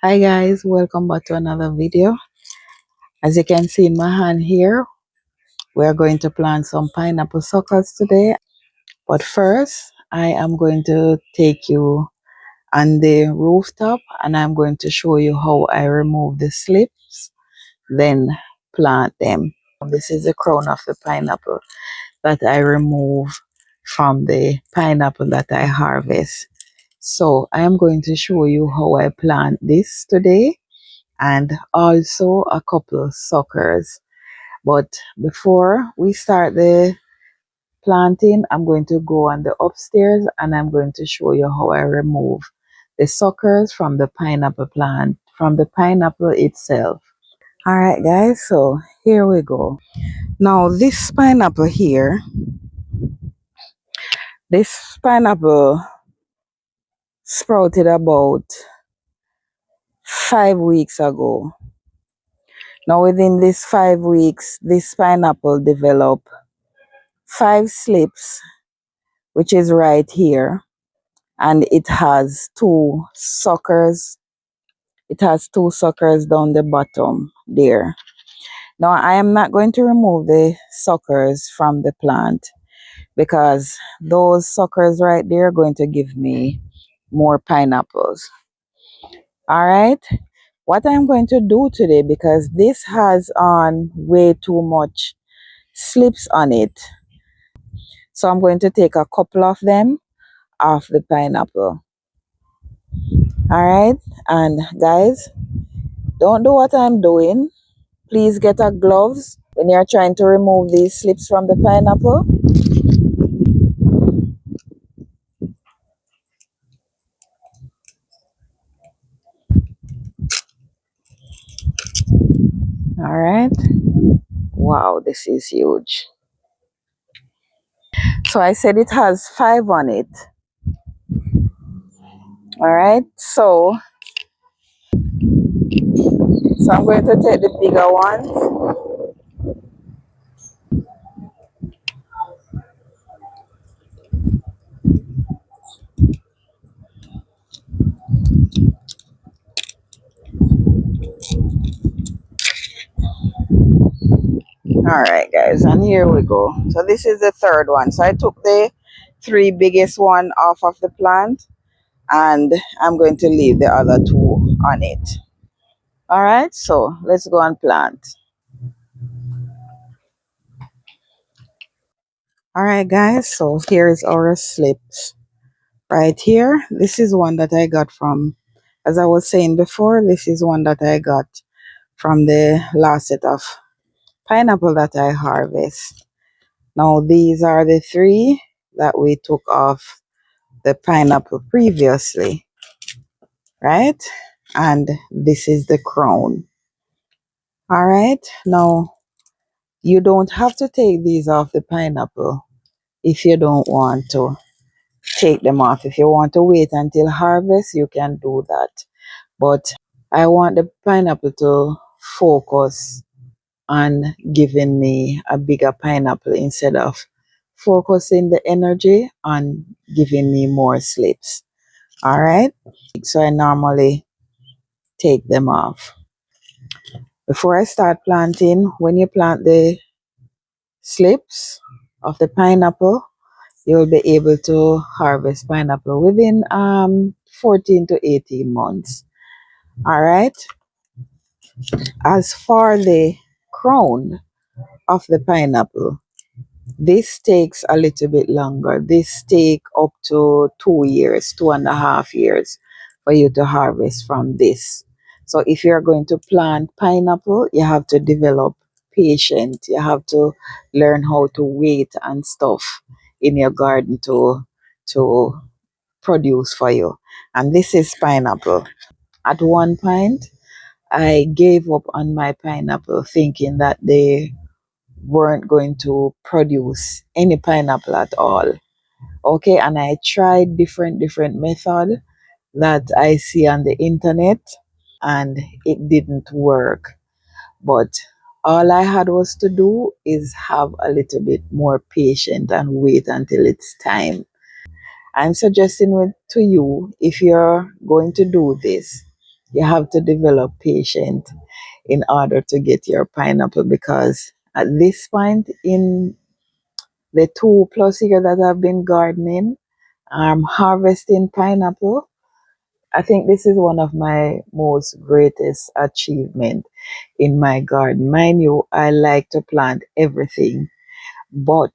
Hi guys, welcome back to another video. As you can see in my hand here, we are going to plant some pineapple suckers today. But first, I am going to take you on the rooftop and I'm going to show you how I remove the slips, then plant them. This is the crown of the pineapple that I remove from the pineapple that I harvest. So I am going to show you how I plant this today and also a couple of suckers. But before we start the planting, I'm going to go on the upstairs and I'm going to show you how I remove the suckers from the pineapple plant, from the pineapple itself. All right, guys, so here we go. Now, this pineapple sprouted about 5 weeks ago. Now, within these 5 weeks, this pineapple developed 5 slips, which is right here, and it has two suckers. It has two suckers down the bottom there. Now, I am not going to remove the suckers from the plant because those suckers right there are going to give me more pineapples. All right. What I'm going to do today, because this has on way too much slips on it, so I'm going to take a couple of them off the pineapple. All right. And guys, don't do what I'm doing. Please get a gloves when you're trying to remove these slips from the pineapple. All right. Wow, this is huge. So I said it has 5 on it. All right. So I'm going to take the bigger ones. All right, guys, and here we go. So this is the third one. So I took the 3 biggest one off of the plant, and I'm going to leave the other 2 on it. All right, so let's go and plant. All right, guys, so here is our slips right here. This is one that I got from, as I was saying before, this is one that I got from the last set of pineapple that I harvest. Now, these are the 3 that we took off the pineapple previously, right? And this is the crown. All right, now you don't have to take these off the pineapple if you don't want to take them off. If you want to wait until harvest, you can do that. But I want the pineapple to focus on giving me a bigger pineapple instead of focusing the energy on giving me more slips. All right. So I normally take them off. Before I start planting, when you plant the slips of the pineapple, you'll be able to harvest pineapple within 14 to 18 months. All right. As for the crown of the pineapple, this takes a little bit longer. This take up to 2 years, 2.5 years for you to harvest from this. So if you're going to plant pineapple, you have to develop patience. You have to learn how to wait and stuff in your garden to produce for you. And this is pineapple. At one point, I gave up on my pineapple thinking that they weren't going to produce any pineapple at all. Okay, and I tried different method that I see on the internet and it didn't work. But all I had was to do is have a little bit more patience and wait until it's time. I'm suggesting to you, if you're going to do this, You have to develop patience in order to get your pineapple, because at this point in the 2+ years that I've been gardening, harvesting pineapple, I think this is one of my most greatest achievement in my garden. Mind you, I like to plant everything, but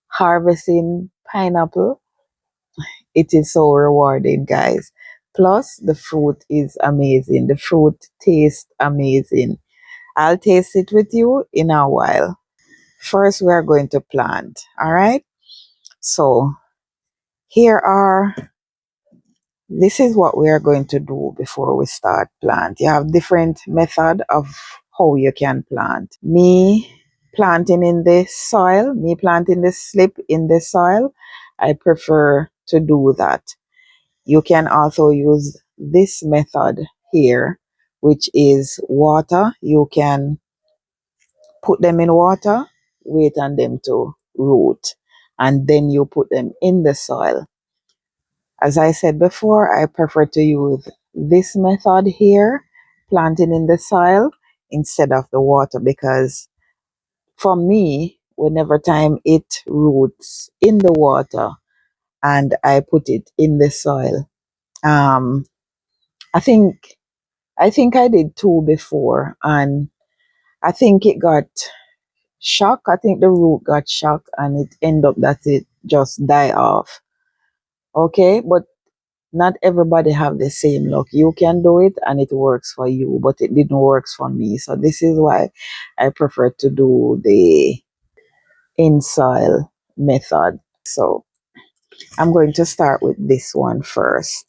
harvesting pineapple, it is so rewarding, guys. Plus, the fruit is amazing. The fruit tastes amazing. I'll taste it with you in a while. First, we are going to plant. All right. So here are, this is what we are going to do before we start plant. You have different method of how you can plant. Me planting in the soil, me planting the slip in the soil, I prefer to do that. You can also use this method here, which is water. You can put them in water, wait on them to root, and then you put them in the soil. As I said before, I prefer to use this method here, planting in the soil instead of the water, because for me, whenever time it roots in the water and I put it in the soil, um, I think I did two before, and I think it got shocked. I think the root got shocked, and it ended up that it just die off. Okay, but not everybody have the same luck. You can do it and it works for you, but it didn't work for me. So this is why I prefer to do the in soil method. So I'm going to start with this one first.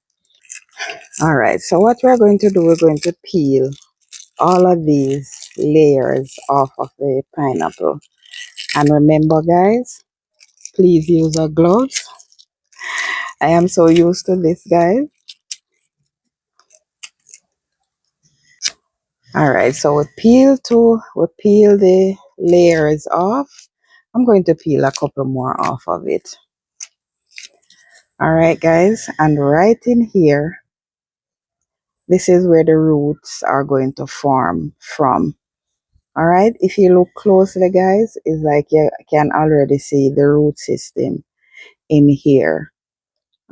All right. So what we're going to do, we're going to peel all of these layers off of the pineapple. And remember, guys, please use a gloves. I am so used to this, guys. All right, so we peel the layers off. I'm going to peel a couple more off of it. All right, guys, and right in here, this is where the roots are going to form from. All right, if you look closely, guys, it's like you can already see the root system in here.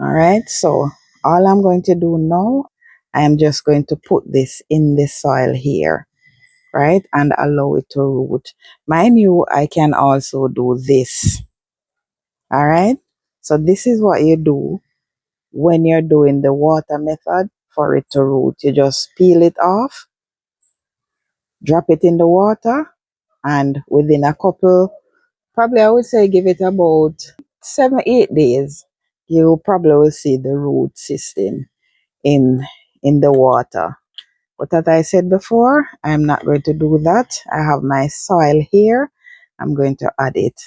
All right, so all I'm going to do now, I am just going to put this in the soil here, right, and allow it to root. Mind you, I can also do this. All right, so this is what you do when you're doing the water method for it to root. You just peel it off, drop it in the water, and within a couple, probably I would say give it about 7-8 days, you probably will see the root system in the water. But as I said before, I'm not going to do that. I have my soil here. I'm going to add it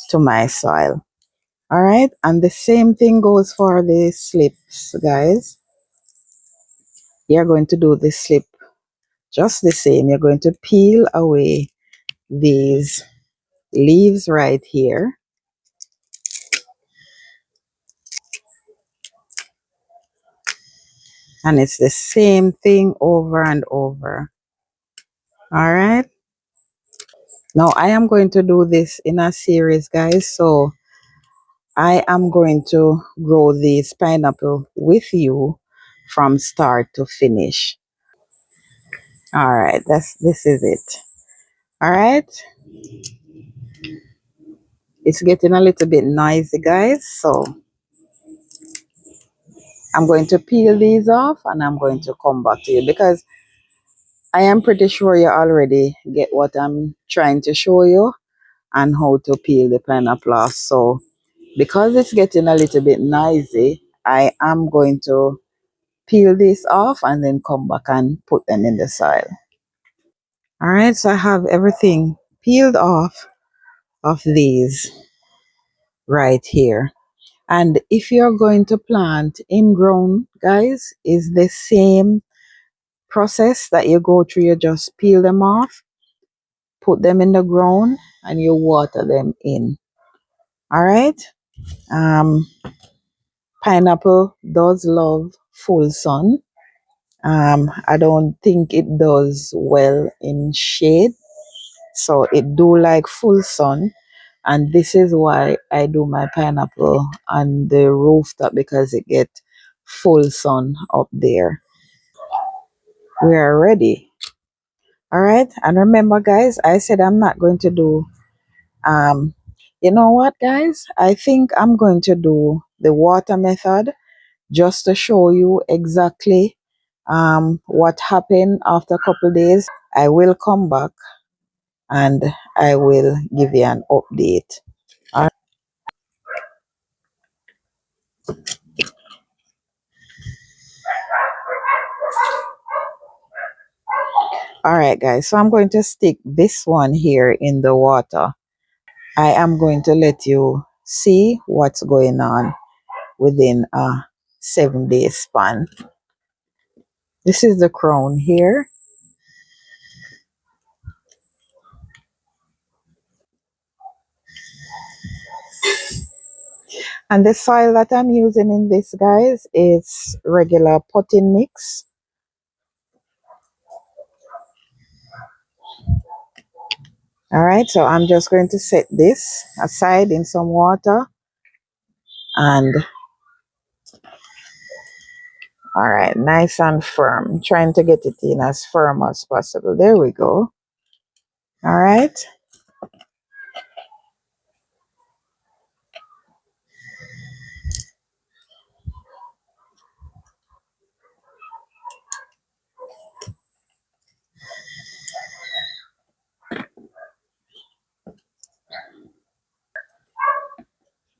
to my soil. All right. And the same thing goes for the slips, guys. You're going to do the slip just the same. You're going to peel away these leaves right here. And it's the same thing over and over. All right. Now I am going to do this in a series, guys. So I am going to grow this pineapple with you from start to finish. All right, this is it. All right, it's getting a little bit noisy, guys. So I'm going to peel these off and I'm going to come back to you, because I am pretty sure you already get what I'm trying to show you and how to peel the pineapple off. So because it's getting a little bit noisy, I am going to peel this off and then come back and put them in the soil. All right, so I have everything peeled off of these right here. And if you're going to plant in ground, guys, is the same process that you go through. You just peel them off, put them in the ground, and you water them in. All right. Um, Pineapple does love full sun, I don't think it does well in shade, so it do like full sun, and this is why I do my pineapple on the rooftop, because it get full sun up there. We are ready. All right, and remember, guys, I said I'm not going to do. Um, you know what, guys? I think I'm going to do the water method just to show you exactly what happened after a couple days. I will come back and I will give you an update. All all right, guys. So I'm going to stick this one here in the water. I am going to let you see what's going on within a 7 day span. This is the crown here. And the soil that I'm using in this, guys, is regular potting mix. All right, so I'm just going to set this aside in some water. And all right, nice and firm. Trying to get it in as firm as possible. There we go. All right.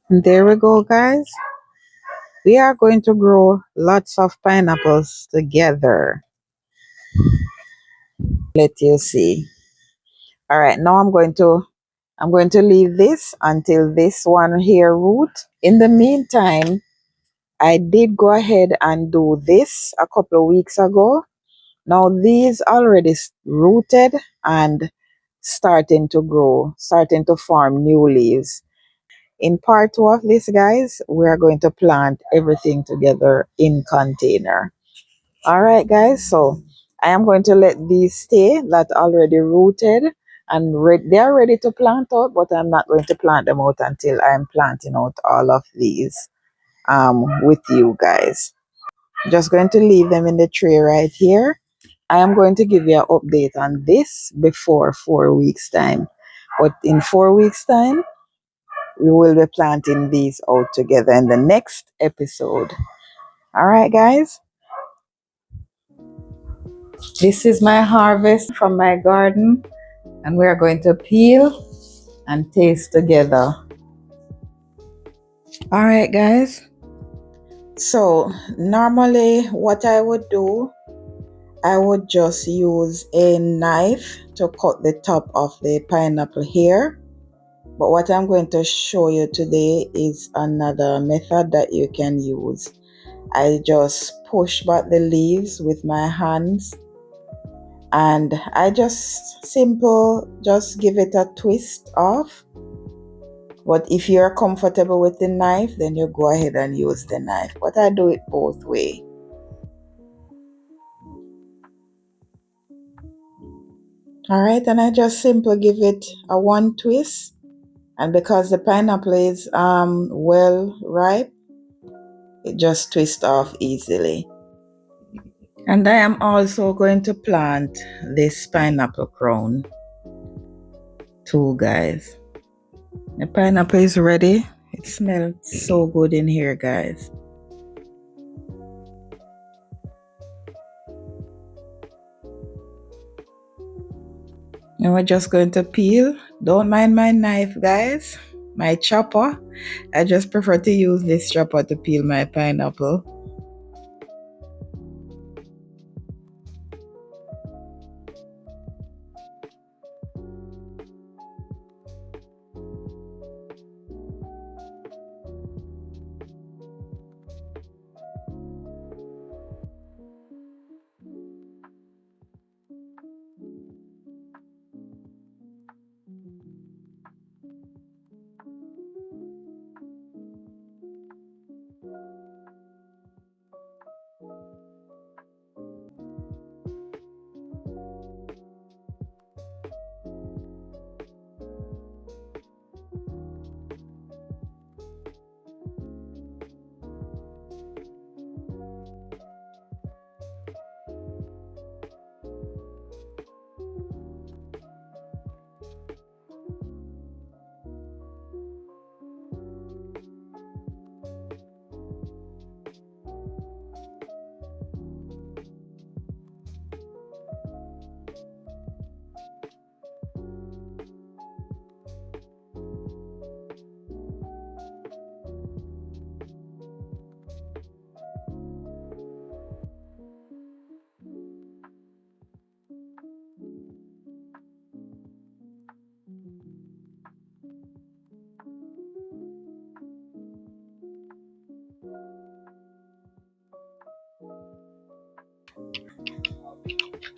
And there we go, guys. We are going to grow lots of pineapples together. Let you see. All right, now I'm going to leave this until this one here root. In the meantime, I did go ahead and do this a couple of weeks ago. Now these already rooted and starting to grow, starting to form new leaves. In part two of this, guys, we are going to plant everything together in container. All right, guys. So I am going to let these stay that already rooted and they are ready to plant out, but I'm not going to plant them out until I'm planting out all of these with you guys. Just going to leave them in the tray right here. I am going to give you an update on this before 4 weeks time. But in 4 weeks time, we will be planting these out together in the next episode. All right, guys. This is my harvest from my garden, and we are going to peel and taste together. All right, guys. So normally what I would do, I would just use a knife to cut the top of the pineapple here. But what I'm going to show you today is another method that you can use. I just push back the leaves with my hands, and I just give it a twist off. But if you're comfortable with the knife, then you go ahead and use the knife. But I do it both way. All right, and I just simply give it a one twist. And because the pineapple is well ripe, it just twists off easily. And I am also going to plant this pineapple crown too, guys. The pineapple is ready. It smells so good in here, guys. And we're just going to peel. Don't mind my knife, guys. My chopper. I just prefer to use this chopper to peel my pineapple.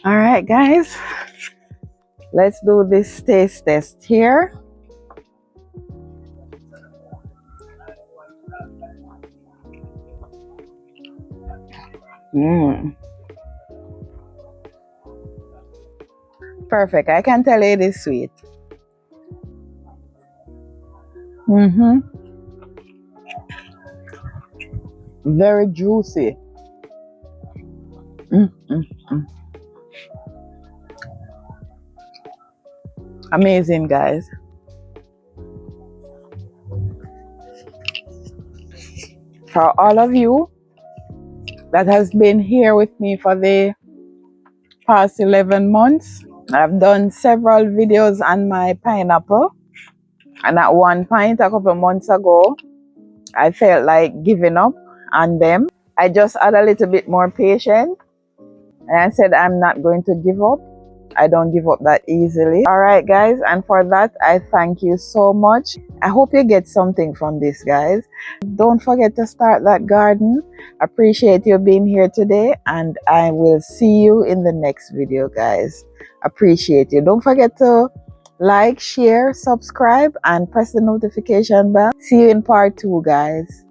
All right, guys, let's do this taste test here. Perfect. I can tell it is sweet. Very juicy. Mm, mm, mm. Amazing, guys. For all of you that has been here with me for the past 11 months, I've done several videos on my pineapple. And at one point, a couple months ago, I felt like giving up on them. I just had a little bit more patience. And I said, I'm not going to give up. I don't give up that easily. All right, guys. And for that, I thank you so much. I hope you get something from this, guys. Don't forget to start that garden. Appreciate you being here today. And I will see you in the next video, guys. Appreciate you. Don't forget to like, share, subscribe, and press the notification bell. See you in part 2, guys.